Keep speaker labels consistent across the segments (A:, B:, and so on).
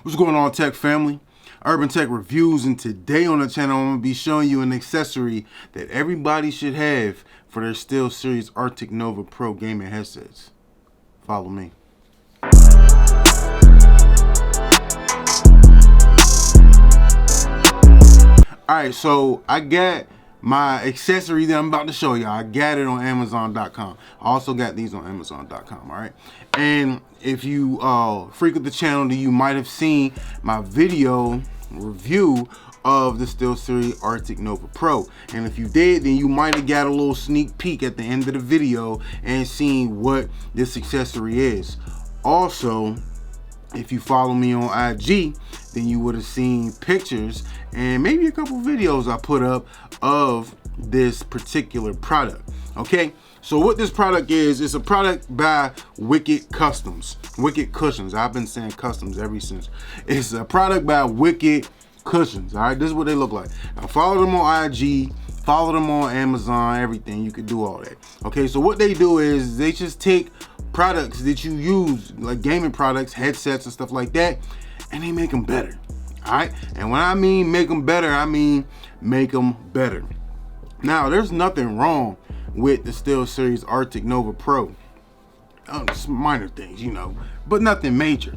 A: What's going on, tech family? Urban Tech Reviews, and today on the channel I'm going to be showing you an accessory that everybody should have for their SteelSeries Arctic Nova Pro gaming headsets. Follow me. Alright, so I got my accessory that I'm about to show y'all. I got it on Amazon.com. I also got these on Amazon.com, alright? And if you frequent the channel, then you might have seen my video review of the SteelSeries Arctic Nova Pro. And if you did, then you might have got a little sneak peek at the end of the video and seen what this accessory is. Also, if you follow me on IG, then you would have seen pictures and maybe a couple videos I put up of this particular product. Okay, so what this product is, it's a product by Wicked Customs. Wicked Cushions. I've been saying customs ever since. It's a product by Wicked Cushions. All right, this is what they look like. Now follow them on IG, follow them on Amazon, everything. You can do all that. Okay, so what they do is they just take products that you use, like gaming products, headsets and stuff like that, and they make them better. All right, and when I mean make them better, I mean make them better. Now, there's nothing wrong with the SteelSeries Arctic Nova Pro. Just minor things, you know, but nothing major.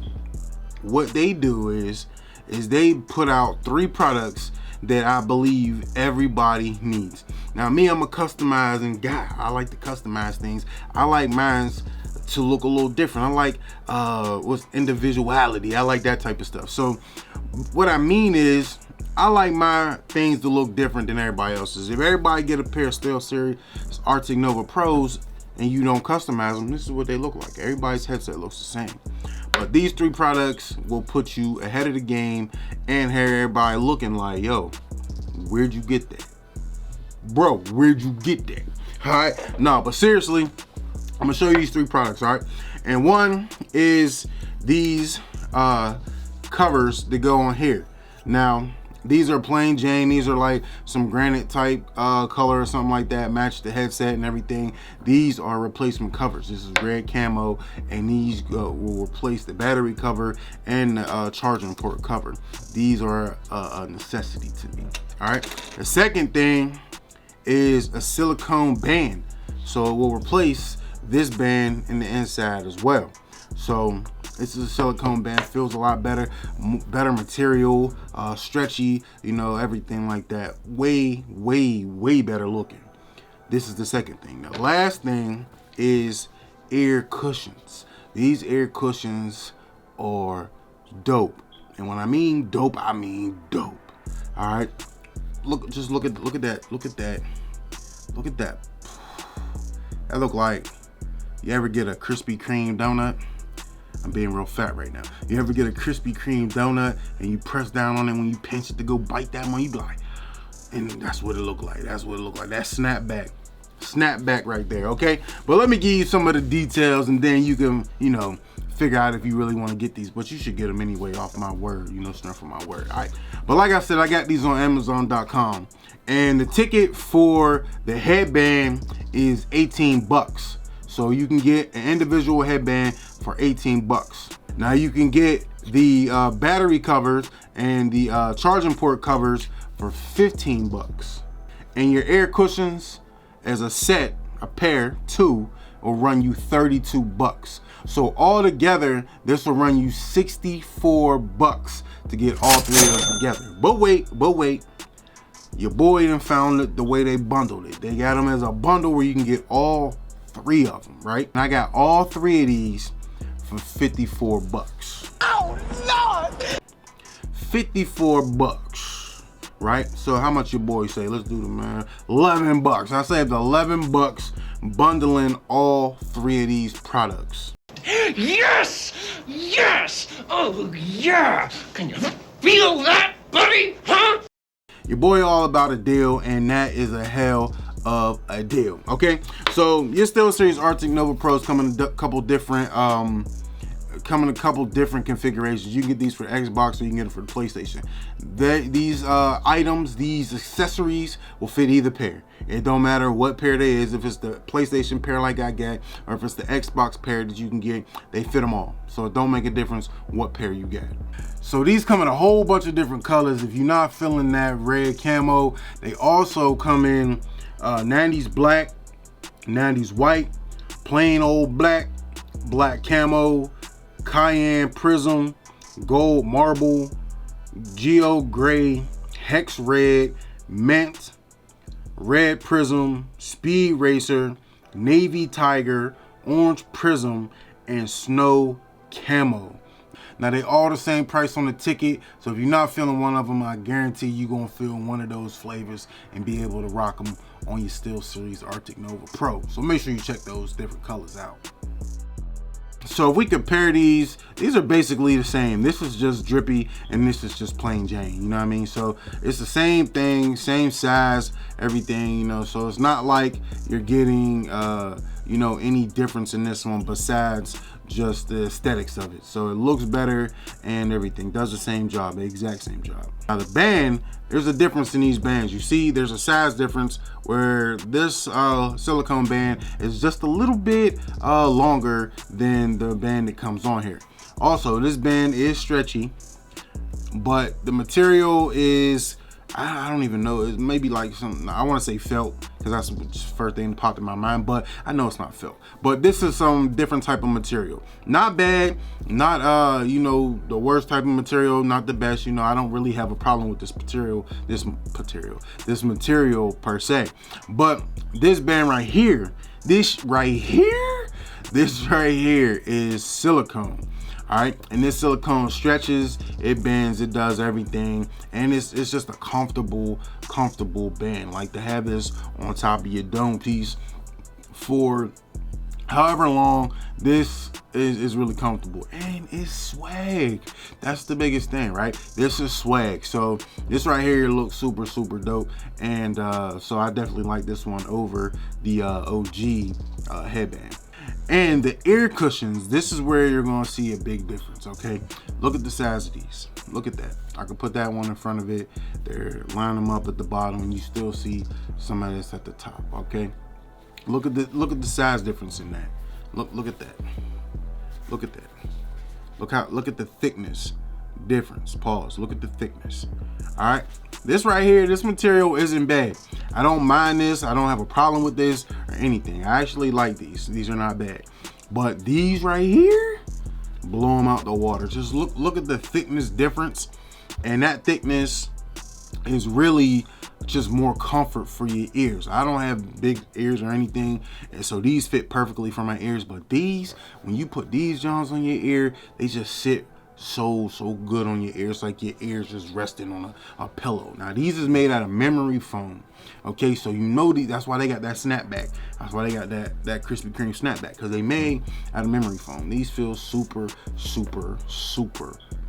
A: What they do is they put out 3 products that I believe everybody needs. Now, me, I'm a customizing guy. I like to customize things. I like mine to look a little different. I like what's individuality. I like that type of stuff. So what I mean is, I like my things to look different than everybody else's. If everybody get a pair of SteelSeries Arctic Nova Pros and you don't customize them, this is what they look like. Everybody's headset looks the same. But these 3 products will put you ahead of the game and have everybody looking like, yo, where'd you get that? Bro, where'd you get that? All right, no, but seriously, I'm gonna show you these 3 products, all right? And one is these covers that go on here. Now, these are plain Jane. These are like some granite type color or something like that, match the headset and everything. These are replacement covers. This is red camo, and these will replace the battery cover and the charging port cover. These are a necessity to me. All right. The second thing is a silicone band, so it will replace this band in the inside as well. So this is a silicone band, feels a lot better, better material, stretchy, you know, everything like that. Way better looking. This is the second thing. The last thing is ear cushions. These ear cushions are dope. And when I mean dope, I mean dope. All right. Look at that. Look at that. That look like, you ever get a Krispy Kreme donut? I'm being real fat right now. You ever get a Krispy Kreme donut and you press down on it when you pinch it to go bite that one? You be like, and that's what it look like. That's what it look like. That snapback right there. Okay, but let me give you some of the details, and then you can, you know, figure out if you really want to get these. But you should get them anyway, off my word. You know, stand for my word. All right. But like I said, I got these on Amazon.com, and the ticket for the headband is 18 bucks. So you can get an individual headband for 18 bucks. Now you can get the battery covers and the charging port covers for 15 bucks. And your air cushions as a set, a pair, 2, will run you 32 bucks. So all together, this will run you 64 bucks to get all 3 of them together. But wait. Your boy done found it the way they bundled it. They got them as a bundle where you can get all 3 of them, right? And I got all 3 of these for 54 bucks. Oh Lord! 54 bucks, right? So how much your boy say? Let's do the man. 11 bucks. I saved 11 bucks bundling all 3 of these products.
B: Yes! Yes! Oh yeah! Can you feel that, buddy? Huh?
A: Your boy all about a deal, and that is a hell of a deal. Okay, so your SteelSeries Arctic Nova Pros come in a couple different come in a couple different configurations. You can get these for the Xbox or you can get it for the PlayStation. These items, these accessories will fit either pair. It don't matter what pair they is, if it's the PlayStation pair like I got, or if it's the Xbox pair that you can get, they fit them all. So it don't make a difference what pair you get. So these come in a whole bunch of different colors. If you're not feeling that red camo, they also come in 90s black, 90s white, plain old black, black camo, cayenne prism, gold marble, geo gray, hex red, mint, red prism, speed racer, navy tiger, orange prism, and snow camo. Now they all the same price on the ticket, so if you're not feeling one of them, I guarantee you're gonna feel one of those flavors and be able to rock them on your SteelSeries Arctic Nova Pro. So make sure you check those different colors out. So if we compare these are basically the same. This is just drippy and this is just plain Jane, you know what I mean? So it's the same thing, same size, everything, you know, so it's not like you're getting you know, any difference in this one besides just the aesthetics of it. So it looks better and everything, does the same job, the exact same job. Now the band, there's a difference in these bands. You see there's a size difference where this silicone band is just a little bit longer than the band that comes on here. Also, this band is stretchy, but the material is, I don't even know, it may be like something, I want to say felt, because that's the first thing that popped in my mind, but I know it's not felt. But this is some different type of material. Not bad, not you know, the worst type of material, not the best. You know, I don't really have a problem with this material per se. But this band right here, this right here is silicone. All right, and this silicone stretches, it bends, it does everything, and it's just a comfortable band. Like, to have this on top of your dome piece for however long, this is really comfortable, and it's swag. That's the biggest thing, right? This is swag. So this right here looks super dope, and so I definitely like this one over the OG headband. And the ear cushions, this is where you're gonna see a big difference, okay? Look at the size of these. Look at that. I could put that one in front of it. They're line them up at the bottom, and you still see some of this at the top, okay? Look at the size difference in that. Look at that. Look at that. Look at the thickness difference. Pause. Look at the thickness. All right. This right here, this material isn't bad. I don't mind this. I don't have a problem with this or anything. I actually like these. These are not bad. But these right here, blow them out the water. Just look at the thickness difference. And that thickness is really just more comfort for your ears. I don't have big ears or anything, and so these fit perfectly for my ears. But these, when you put these Johns on your ear, they just sit so good on your ears, like your ears just resting on a pillow. Now these is made out of memory foam, okay? So you know that's why they got that snapback. That's why they got that Krispy Kreme snapback, because they made out of memory foam. These feel super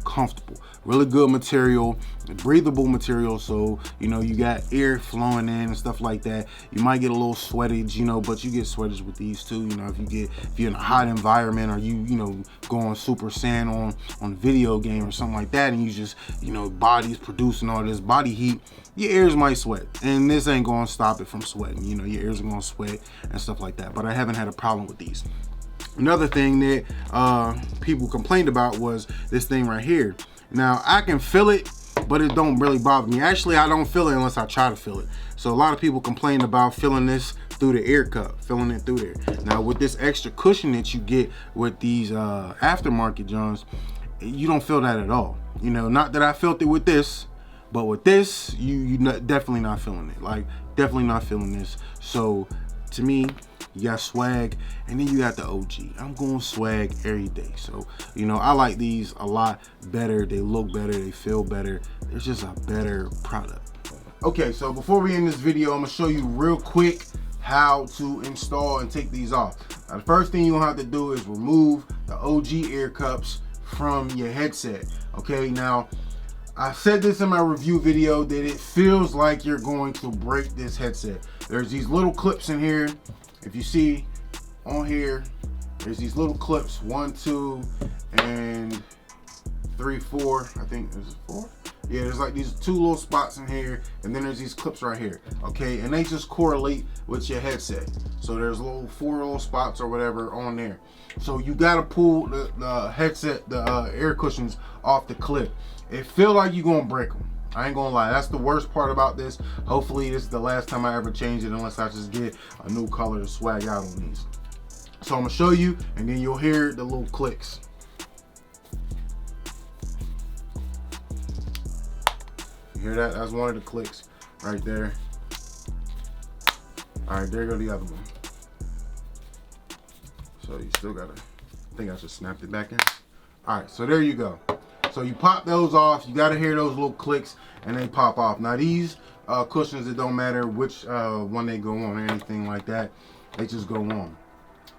A: comfortable. Really good material, breathable material, so you know you got air flowing in and stuff like that. You might get a little sweatage, you know, but you get sweatage with these too. You know, if you're in a hot environment, or you know going super sand on a video game or something like that, and you just, you know, body's producing all this body heat, your ears might sweat, and this ain't gonna stop it from sweating. You know, your ears are gonna sweat and stuff like that, but I haven't had a problem with these. Another thing that people complained about was this thing right here. Now I can feel it, but it don't really bother me. Actually, I don't feel it unless I try to feel it. So a lot of people complain about feeling this through the ear cup, feeling it through there. Now with this extra cushion that you get with these aftermarket Johns, you don't feel that at all. You know, not that I felt it with this, but with this, you definitely not feeling it. Like, definitely not feeling this. So to me, you got swag, and then you got the OG. I'm going swag every day. So, you know, I like these a lot better. They look better, they feel better. It's just a better product. Okay, so before we end this video, I'm gonna show you real quick how to install and take these off. Now, the first thing you're gonna have to do is remove the OG ear cups from your headset. Okay, now I said this in my review video that it feels like you're going to break this headset. There's these little clips in here. If you see on here, there's these little clips, 1, 2, and 3, 4. I think there's 4. Yeah, there's like these 2 little spots in here, and then there's these clips right here. Okay, and they just correlate with your headset. So there's 4 little spots or whatever on there. So you gotta pull the headset, the air cushions off the clip. It feel like you're gonna break them. I ain't gonna lie, that's the worst part about this. Hopefully this is the last time I ever change it, unless I just get a new color to swag out on these. So I'm gonna show you, and then you'll hear the little clicks. You hear that? That's one of the clicks right there. All right, there go the other one. So you still gotta, I think I just snapped it back in. All right, so there you go. So you pop those off, you gotta hear those little clicks, and they pop off. Now these cushions, it don't matter which one they go on or anything like that, they just go on.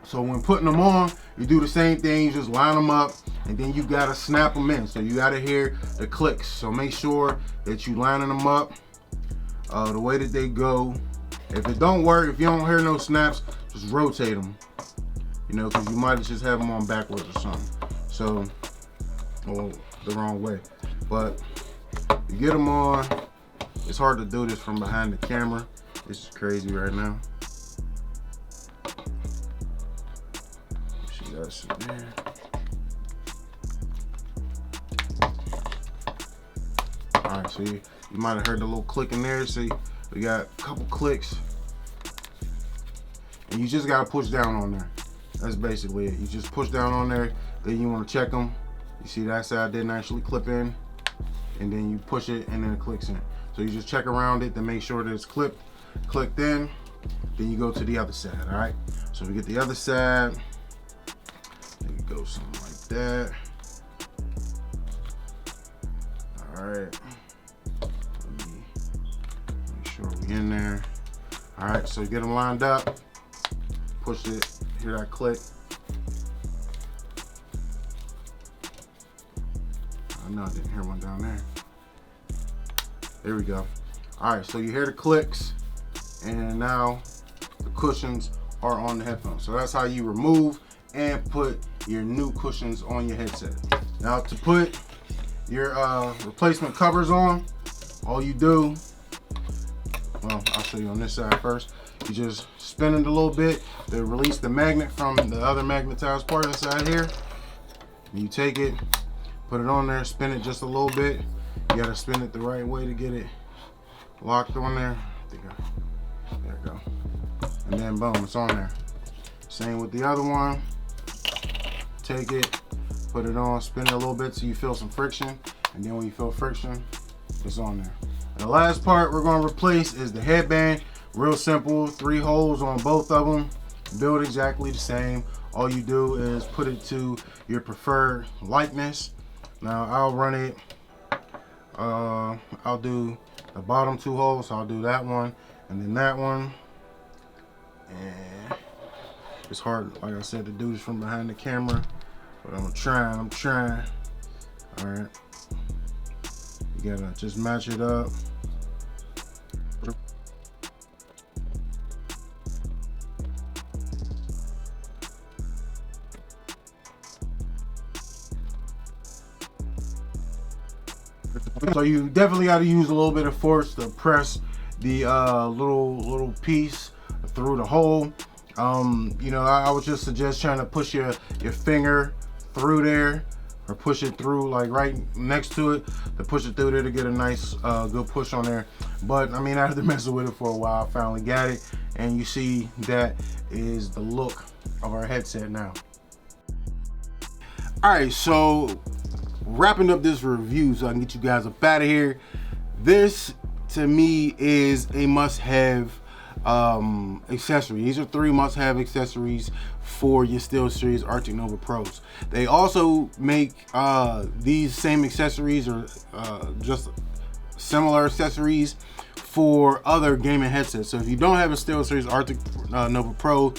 A: So when putting them on, you do the same thing, you just line them up, and then you gotta snap them in. So you gotta hear the clicks. So make sure that you lining them up the way that they go. If it don't work, if you don't hear no snaps, just rotate them. You know, because you might just have them on backwards or something. So, or the wrong way. But you get them on. It's hard to do this from behind the camera. This is crazy right now. See that's in there. All right, so you might have heard the little click in there. See, we got a couple clicks, and you just gotta push down on there. That's basically it. You just push down on there, then you want to check them. You see that side didn't actually clip in, and then you push it and then it clicks in. So you just check around it to make sure that it's clicked in. Then you go to the other side. All right. So we get the other side. There you go, something like that. All right. Let me make sure we in there. All right. So you get them lined up. Push it. Hear that click? I know I didn't hear one down there. There we go. All right, so you hear the clicks, and now the cushions are on the headphones. So that's how you remove and put your new cushions on your headset. Now to put your replacement covers on, all you do, well, I'll show you on this side first. You just spin it a little bit to release the magnet from the other magnetized part inside here. And you take it, put it on there, spin it just a little bit. You gotta spin it the right way to get it locked on there. There we go. And then boom, it's on there. Same with the other one. Take it, put it on, spin it a little bit so you feel some friction. And then when you feel friction, it's on there. And the last part we're gonna replace is the headband. Real simple, 3 holes on both of them. Build exactly the same. All you do is put it to your preferred likeness. Now I'll run it, I'll do the bottom 2 holes. So I'll do that one and then that one. And it's hard, like I said, to do this from behind the camera, but I'm trying. All right, you gotta just match it up. So you definitely got to use a little bit of force to press the little piece through the hole. You know, I would just suggest trying to push your finger through there, or push it through like right next to it, to push it through there to get a nice good push on there. But I mean, after messing with it for a while, I finally got it, and you see that is the look of our headset now. All right, so wrapping up this review so I can get you guys up out of here. This to me is a must-have accessory. These are 3 must-have accessories for your SteelSeries Arctic Nova Pros. They also make these same accessories, or just similar accessories, for other gaming headsets. So if you don't have a SteelSeries Arctic Nova Pro,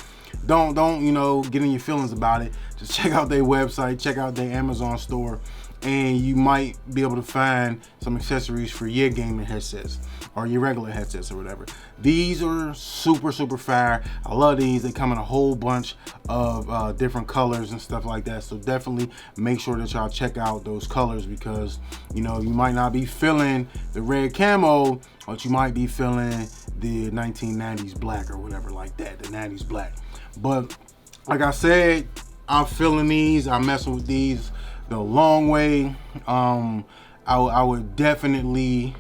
A: don't you know, get in your feelings about it. Just check out their website, check out their Amazon store, and you might be able to find some accessories for your gaming headsets or your regular headsets or whatever. These are super fire. I love these. They come in a whole bunch of different colors and stuff like that, so definitely make sure that y'all check out those colors, because you know, you might not be feeling the red camo, but you might be feeling the 1990s black or whatever like that, the 90s black. But like I said, I'm feeling these. I'm messing with these the long way. I would definitely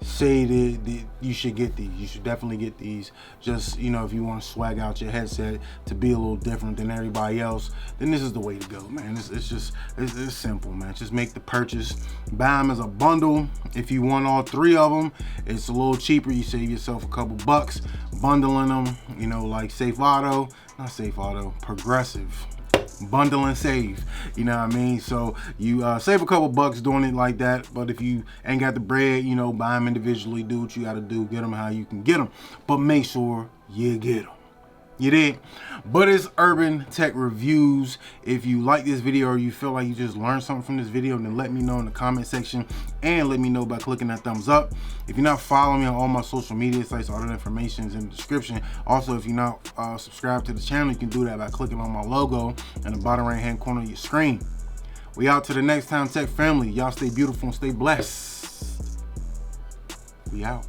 A: say that you should get these. You should definitely get these. Just, you know, if you want to swag out your headset to be a little different than everybody else, then this is the way to go, man. It's simple, man. Just make the purchase. Buy them as a bundle. If you want all three of them, it's a little cheaper. You save yourself a couple bucks bundling them, you know, like Progressive. Bundle and save, you know what I mean? So you save a couple bucks doing it like that. But if you ain't got the bread, you know, buy them individually. Do what you got to do. Get them how you can get them, but make sure you get them. You did. But it's Urban Tech Reviews. If you like this video or you feel like you just learned something from this video, then let me know in the comment section, and let me know by clicking that thumbs up. If you're not following me on all my social media sites, all that information is in the description. Also, if you're not subscribed to the channel, you can do that by clicking on my logo in the bottom right hand corner of your screen. We out to the next time, Tech family. Y'all stay beautiful and stay blessed. We out.